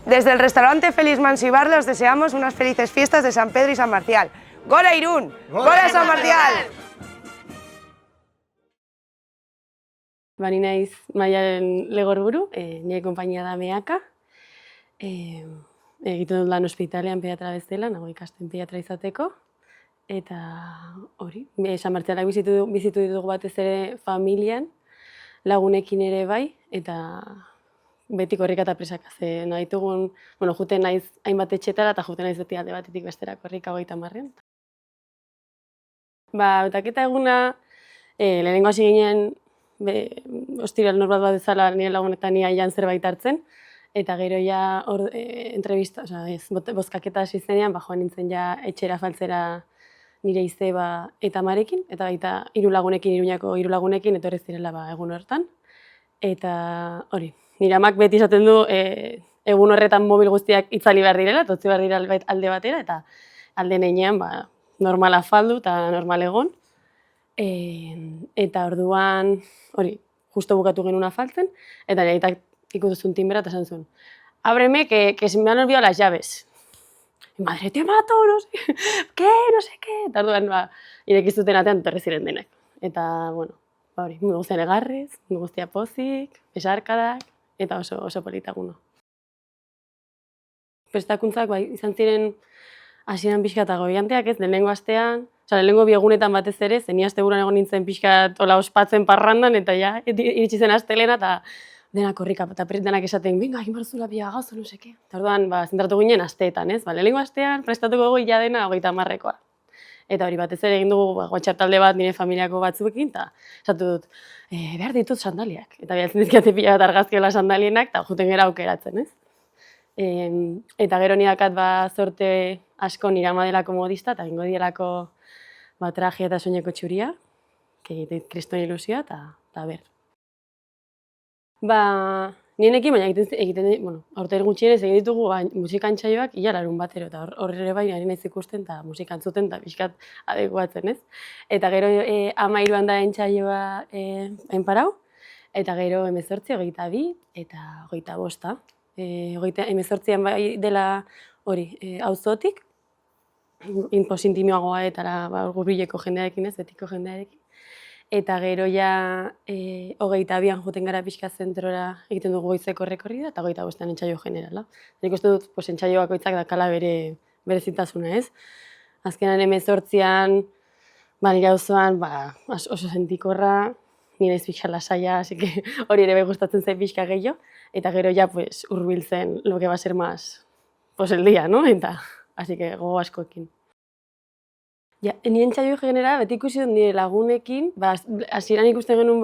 Desde el restaurante Félix Mansibarle os deseamos unas felices fiestas de San Pedro y San Marcial. ¡Gora Irún! ¡Gora San Marcial! Ni naiz Maialen Legorburu, nire konpainia da Meaka. Egiten dut lan ospitalean pediatra bezala, nago ikasten pediatra izateko. Eta hori, San Martzialak bizitu ditugu batez ere familian, lagunekin ere bai, eta beti korrika eta presaka. Ze nahi ditugun, juten naiz hainbat etxetara eta juten naiz beti alde batetik bestera korrika 30-an. Hautaketa eguna, lehenengo hasi ginen, ostiral norbat bat bezala nire lagunetan iaian zerbait hartzen, eta gero ja entrevista, bozkaketa hasi zenean, joan nintzen ja etxera faltzera nire izeba eta amarekin, eta baita Iruñako hiru lagunekin etorri zirela egun horretan. Eta hori, nire amak beti esaten du egun horretan mobil guztiak itzali behar direla, eta utzi behar dira alde batera, eta alde neinean normal afaldu eta normal egon. Eta orduan, hori, justo bukatu genuen afaltzen, eta nire aitak ikutuzun timbera eta esan zuen, ábreme, que se me han olvidado las llaves. Madre, te mato, no sé qué, eta orduan, irekizuten atean etorri ziren denak. Eta, bueno, hori, mundu guztian egarrez, mundu guztia pozik, besarkadak, eta oso politaguno. Prestakuntzak, izan ziren hasieran pixka eta goianteak ez, lehenengo astean, lehenengo bi egunetan batez ere, zeni asteburuan egon nintzen pixka ola ospatzen parrandan, eta ja, iritsi zen astelena, eta denak korrika, eta denak esaten, venga, egin barzula bia gauza, no seke. Eta orduan, zentratu ginen asteetan, ez? Lehenengo astean, prestatuko goi ja dena 30-ekoa. Eta hori batez ere egin dugu WhatsApp talde bat nire familiako batzuekin, eta esatu dut, behar ditut sandaliak. Eta bilatzen dizkiate pila bat argazkiola sandalienak, eta juten gara aukeratzen, ez? Eta gero nidakat zorte asko nire ama delako modista, eta egingo dielako traje eta soineko txuria, egiten kriston ilusioa, eta ber. Nienekin, baina egiten, aurten gutxienez egin ditugu musika antsaioak ia larunbatero, eta horre ere bai nari naiz ikusten, eta musika entzuten, eta pixkat adekuatzen, ez? Eta gero 13an da entsaioa enparau, eta gero 18, 22, eta 25. 18an bai dela hori, auzotik, intimioagoa eta gurbileko jendearekin ez, betiko jendearekin. Eta gero ja 22an joten gara pixka zentrora egiten dugu goizeko rekorrida, eta 25an entsaio generala. Nik uste dut, entsaio bakoitzak dakala bere zitasuna, ez? Azkenan 18an, nire auzoan oso sentikorra, nire ez pixka lasaia, así que hori ere gustatzen zen pixka gehiago, eta gero ja hurbiltzen lo que va a ser más el día, ¿no? Eta, así que gogo askoekin. Nire entsaio genera, beti ikusi dut nire lagunekin, hasieran ikusten genuen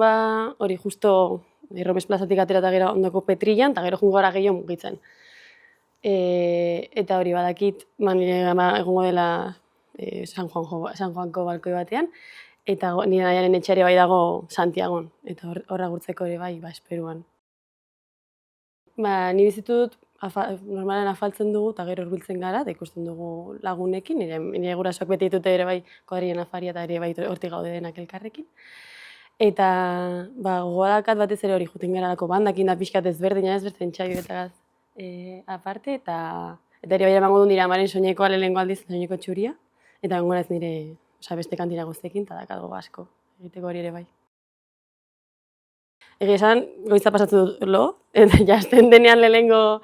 hori justo Erromes plazatik atera eta gero ondoko Petrillan, eta gero jungo gara gehiago mugitzen. Eta hori badakit, nire ama egongo dela San Juanko balkoi batean, eta nire nahiaren etxeare bai dago Santiagon, eta horra gurtzeko ere bai, esperuan. Ni bizitu dut, normalen afaltzen dugu eta gero hurbiltzen gara, eta ikusten dugu lagunekin, nire gurasoak beti ditute ere bai kuadrien afaria eta ere bai hortik gaude denak elkarrekin. Eta gogodakat batez ere hori juten garalako bandakin da pixkat ezberdina entsaioetagaz aparte, eta ere bai emango du nire amaren soinekoa lehenengo aldiz, soineko txuria, eta egongo naiz nire beste kantira guztekin, eta dakat gogo asko egiteko hori ere bai. Egia esan, goiza pasatzen dut lo, eta jazten denean lehenengo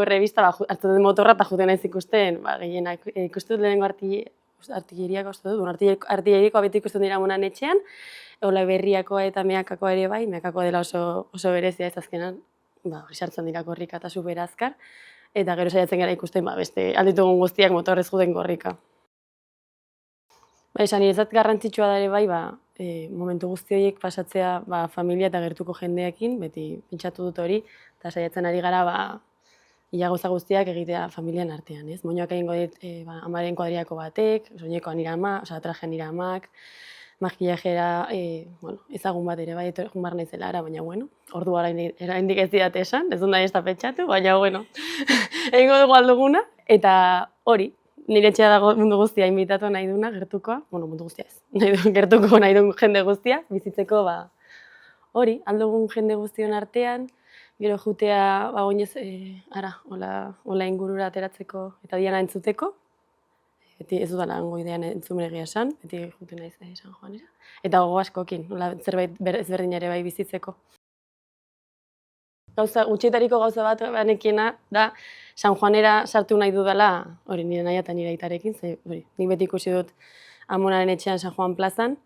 revista, hartzen dut motorra eta juten naiz ikusten, gehienak ikusten dut lehenengo artilleriakoa uste dut, artillerikoa beti ikusten dira monan etxean, Ola Berriakoa eta Meakakoa ere bai, Meakakoa dela oso berezia ez azkenan, hori sartzen dira korrika eta super azkar, eta gero saiatzen gara ikusten beste alditugun guztiak motorrez juden korrika. Esan niretzat garrantzitsua da ere bai, momentu guzti horiek pasatzea familia eta gertuko jendeekin, beti pentsatu dut hori, eta saiatzen ari gara ia gauza guztiak egitea familian artean, ez? Moinoak egingo dit amaren kuadriako batek, soinekoan nire ama, trajean nire amak, makillajera ezagun bat ere bai, egun bar naizela ara, baina ordu oraindik ez didat esan, ez dut nahi ez da pentsatu, baina egingo dugu alduguna, eta hori, nire etxea dago mundu guztia inbitatu nahi duna, gertukoa, mundu guztia ez, gertuko nahi duen jende guztia, bizitzeko hori, aldugun jende guztion artean, Gero jutea, oinez, hola ingurura ateratzeko eta Diana entzuteko. Beti ez dudala hango idean entzumen egia esan, beti jute naiz San Juanera. Eta gogo askokin, zerbait ezberdin ere bai bizitzeko. Gutxietariko gauza bat banekiena da San Juanera sartu nahi dudala, hori nire nahi eta nire aitarekin, nik beti ikusi dut Amonaren etxean San Juan plazan,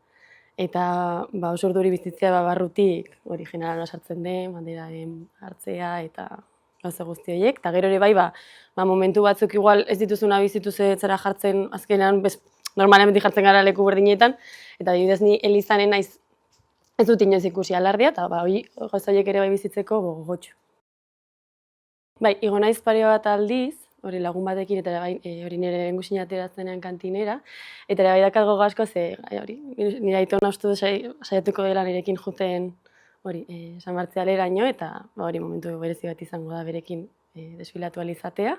eta oso ordu hori bizitzea barrutik hori generala sartzen den, banderaren hartzea eta gauza guzti horiek. Eta gero ere bai, momentu batzuk igual ez dituzuna bizitu zera jartzen azkenean, normalean beti jartzen gara leku berdinetan, eta adibidez ni elizanen naiz ez dut inoiz ikusi alardia, eta gauza horiek ere bai bizitzeko gogotxu. Bai, igo naiz pare bat aldiz, hori lagun batekin, eta hori nire lehengusina ateratzenean kantinera, eta ere bai dakat gogo asko, nire aitona uste du saiatuko dela nirekin juten San Martzialeraino, eta hori momentu berezi bat izango da berekin desfilatu ahal izatea.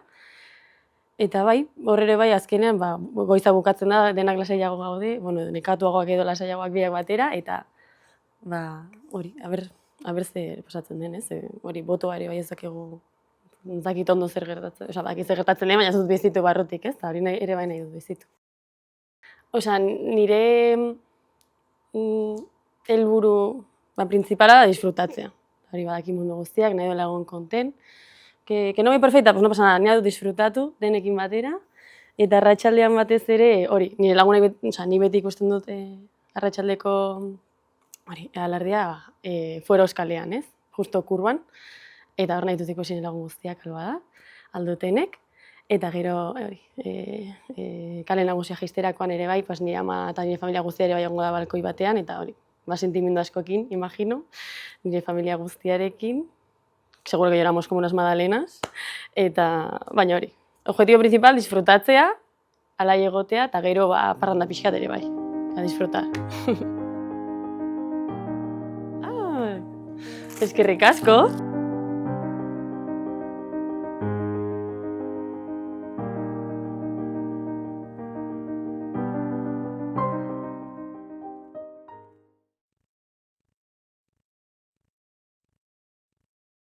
Eta bai, hor ere bai azkenean goiza bukatzen da, denak lasaiago gaude, nekatuagoak edo lasaiagoak biak batera, eta hori, aber zer pasatzen den, ez? Hori, botoa ere bai ez dakegu, ez dakit ondo zer gertatzen, dakit zer gertatzen den, baina ez dut bizitu barrutik, ez? Eta hori ere bai nahi dut bizitu. Nire helburu principala da disfrutatzea. Hori badaki mundu guztiak, nahi duela egon konten. Que no me perfecta, pues no pasa nada, nahi dut disfrutatu denekin batera. Eta arratsaldean batez ere, hori, nire lagunei, ni beti ikusten dut arratsaldeko alardia Fuero Euskalean, ez? Justo kurban. Eta hor nahi dut ikusi nire lagun guztiak alba da, aldutenek. Eta gero, kale nagusia jaisterakoan ere bai, nire ama eta nire familia guztia ere bai ongo da balkoi batean, eta hori, sentimendu askokin, imagino, nire familia guztiarekin. Seguro que lloramos como unas magdalenas. Baina hori, objetivo principal, disfrutatzea, alai egotea, eta gero parranda pixkat ere bai. A disfrutar. Eskerrik asko!